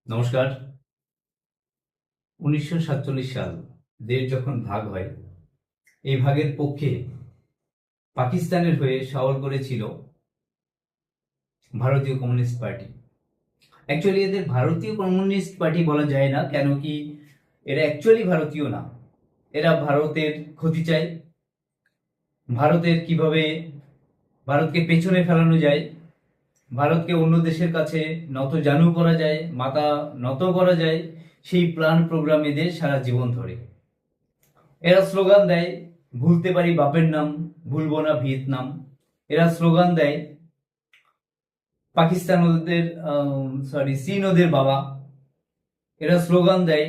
নমস্কার। 1947 সাল দেশ যখন ভাগ হয়, এই ভাগের পক্ষে পাকিস্তানের হয়ে সওয়াল করেছিল ভারতীয় কমিউনিস্ট পার্টি। অ্যাকচুয়ালি এদের ভারতীয় কমিউনিস্ট পার্টি বলা যায় না, কেন কি এরা অ্যাকচুয়ালি ভারতীয় না। এরা ভারতের ক্ষতি চায়, ভারতের কিভাবে ভারতকে পেছনে ফেলানো যায়, ভারতকে অন্য দেশের কাছে নত জানু করা যায়, মাথা নত করা যায়, সেই প্ল্যান প্রোগ্রাম এদের সারা জীবন ধরে। এরা স্লোগান দেয়, ভুলতে পারি বাপের নাম, ভুলবো না ভিয়েতনাম। এরা স্লোগান দেয়, পাকিস্তান ওদের চীন ওদের বাবা। এরা স্লোগান দেয়,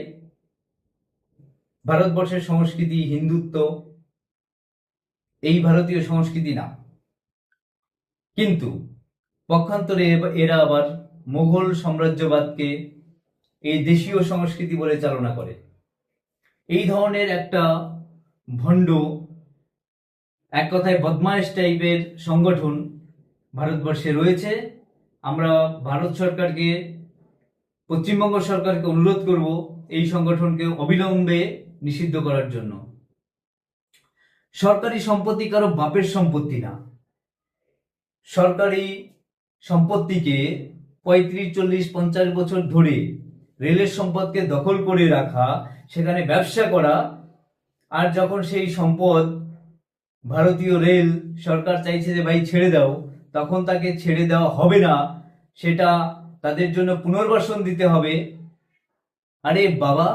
ভারতবর্ষের সংস্কৃতি হিন্দুত্ব, এই ভারতীয় সংস্কৃতি না। কিন্তু পক্ষান্তরে এরা আবার মোগল সাম্রাজ্যবাদকে এই দেশীয় সংস্কৃতি বলে চালনা করে। এই ধরনের একটা ভণ্ড, এক কথায় বদমাইশ টাইপের সংগঠন ভারতবর্ষে রয়েছে। আমরা ভারত সরকারকে, পশ্চিমবঙ্গ সরকারকে অনুরোধ করব এই সংগঠনকে অবিলম্বে নিষিদ্ধ করার জন্য। সরকারি সম্পত্তি কারো বাপের সম্পত্তি না। সরকারি সম্পত্তিকে 35, 40, 50 বছর ধরে রেলের সম্পদকে দখল করে রাখা, সেখানে ব্যবসা করা, আর যখন সেই সম্পদ ভারতীয় রেল সরকার চাইছে যে ভাই ছেড়ে দাও, তখন তাকে ছেড়ে দেওয়া হবে না, সেটা তাদের জন্য পুনর্বাসন দিতে হবে। আরে বাবা,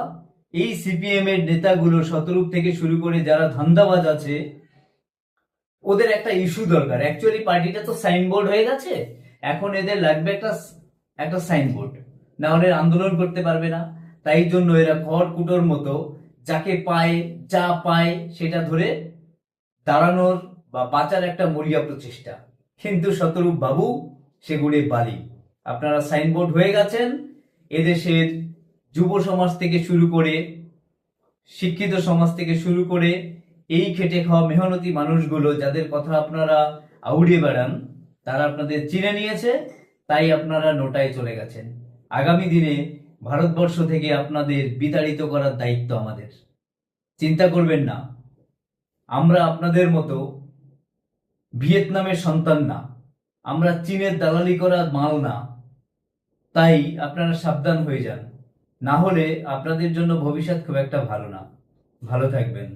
এই সিপিএম এর নেতাগুলো শতরূপ থেকে শুরু করে যারা ধান্দাবাজ আছে, ওদের একটা ইস্যু দরকার। অ্যাকচুয়ালি পার্টিটা তো সাইনবোর্ড হয়ে গেছে, এখন এদের লাগবে একটা সাইনবোর্ড, না হলে আন্দোলন করতে পারবে না। তাই জন্য এরা খড়কুটোর মতো যাকে পায়, যা পায় সেটা ধরে দাঁড়ানোর বা বাঁচার একটা মরিয়া প্রচেষ্টা। কিন্তু শতরূপ বাবু সেগুলো বালি। আপনারা সাইনবোর্ড হয়ে গেছেন। এদেশের যুব সমাজ থেকে শুরু করে, শিক্ষিত সমাজ থেকে শুরু করে, এই খেটে খাওয়া মেহনতি মানুষগুলো যাদের কথা আপনারা আউড়িয়ে বেড়ান, তারা আপনাদের চিনে নিয়েছে, তাই আপনারা নোটায় চলে গেছেন। আগামী দিনে ভারতবর্ষ থেকে আপনাদের বিতাড়িত করার দায়িত্ব আমাদের। চিন্তা করবেন না, আমরা আপনাদের মতো ভিয়েতনামের সন্তান না, আমরা চীনের দালালি করা মাল না। তাই আপনারা সাবধান হয়ে যান, না হলে আপনাদের জন্য ভবিষ্যৎ খুব একটা ভালো না। ভালো থাকবেন।